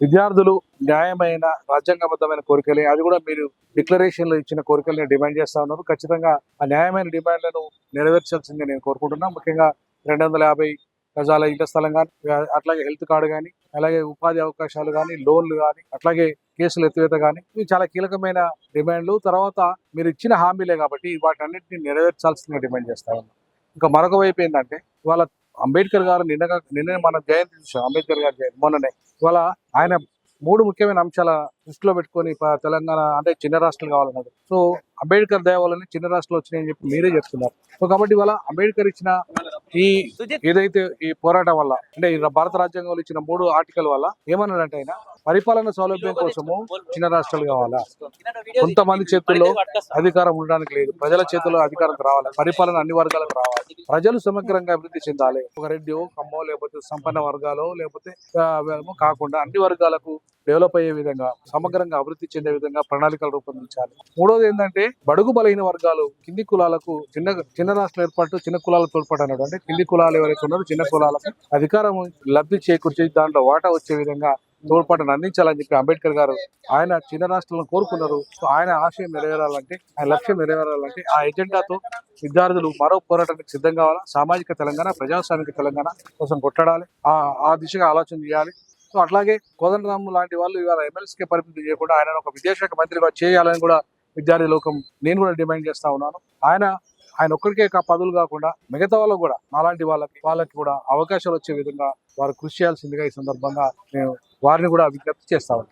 విద్యార్థులు న్యాయమైన రాజ్యాంగబద్ధమైన కోరికలే, అది కూడా మీరు డిక్లరేషన్లో ఇచ్చిన కోరికల్ని డిమాండ్ చేస్తా ఉన్నారు. ఖచ్చితంగా ఆ న్యాయమైన డిమాండ్లను నెరవేర్చాల్సిందే నేను కోరుకుంటున్నా. ముఖ్యంగా 250 గజాల ఇళ్ల స్థలం కానీ, అట్లాగే హెల్త్ కార్డు కానీ, అలాగే ఉపాధి అవకాశాలు కానీ, లోన్లు కానీ, అట్లాగే కేసులు ఎత్తివేత కానీ, ఇవి చాలా కీలకమైన డిమాండ్లు. తర్వాత మీరు ఇచ్చిన హామీలే కాబట్టి వాటన్నిటిని నెరవేర్చాల్సిందిగా డిమాండ్ చేస్తా ఉన్నాం. ఇంకా మరొక వైపు ఏంటంటే, ఇవాళ అంబేద్కర్ గారు నిన్న మనం జయంతి చూసాం. అంబేద్కర్ గారి జయంతి మొన్ననే. ఇవాళ ఆయన 3 ముఖ్యమైన అంశాల దృష్టిలో పెట్టుకొని తెలంగాణ అంటే చిన్న రాష్ట్రాలు కావాలన్నారు. సో అంబేద్కర్ దయ వల్లనే చిన్న రాష్ట్రాలు వచ్చినాయని చెప్పి మీరే చెప్తున్నారు. సో కాబట్టి ఇవాళ అంబేద్కర్ ఇచ్చిన ఈ ఏదైతే ఈ పోరాటం వల్ల అంటే భారత రాజ్యాంగంలో ఇచ్చిన 3 ఆర్టికల్ వల్ల ఏమన్నాడంటే, ఆయన పరిపాలన సౌలభ్యం కోసము చిన్న రాష్ట్రాలు కావాలా, కొంతమంది చేతుల్లో అధికారం ఉండడానికి లేదు, ప్రజల చేతుల్లో అధికారం రావాలి, పరిపాలన అన్ని వర్గాలకు రావాలి, ప్రజలు సమగ్రంగా అభివృద్ధి చెందాలి. ఒక రెడ్డి కమ్మో లేకపోతే సంపన్న వర్గాలు లేకపోతే కాకుండా అన్ని వర్గాలకు డెవలప్ అయ్యే విధంగా సమగ్రంగా అభివృద్ధి చెందే విధంగా ప్రణాళికలు రూపొందించాలి. మూడోది ఏంటంటే, బడుగు బలహీన వర్గాలు కింది కులాలకు చిన్న రాష్ట్రాల ఏర్పాటు, చిన్న కులాలకు తోడ్పాటు అన్నాడు. అంటే కింది కులాలు ఎవరైతే ఉన్నారో చిన్న కులాలకు అధికారం లబ్ధి చేకూర్చి దాంట్లో వాటా వచ్చే విధంగా తోడ్పాటును అందించాలని చెప్పి అంబేద్కర్ గారు ఆయన చిన్న రాష్ట్రాలను కోరుకున్నారు. సో ఆయన ఆశయం నెరవేరాలంటే, ఆయన లక్ష్యం నెరవేరాలంటే ఆ ఎజెండాతో విద్యార్థులు మరో పోరాటానికి సిద్ధం కావాలా. సామాజిక తెలంగాణ, ప్రజాస్వామిక తెలంగాణ కోసం కొట్టడాలి, ఆ దిశగా ఆలోచన చేయాలి. సో అట్లాగే కోదండరామ్ లాంటి వాళ్ళు ఇవాళ ఎమ్మెల్సీకే పరిమితి చేయకుండా ఆయన ఒక విదేశాంగ మంత్రిగా చేయాలని కూడా విద్యార్థి లోకం నేను కూడా డిమాండ్ చేస్తా ఉన్నాను. ఆయన ఒక్కరికే పదవులు కాకుండా మిగతా వాళ్ళకు కూడా, అలాంటి వాళ్ళకి కూడా అవకాశాలు వచ్చే విధంగా వారు కృషి చేయాల్సిందిగా ఈ సందర్భంగా నేను వారిని కూడా విజ్ఞప్తి చేస్తా ఉన్నాను.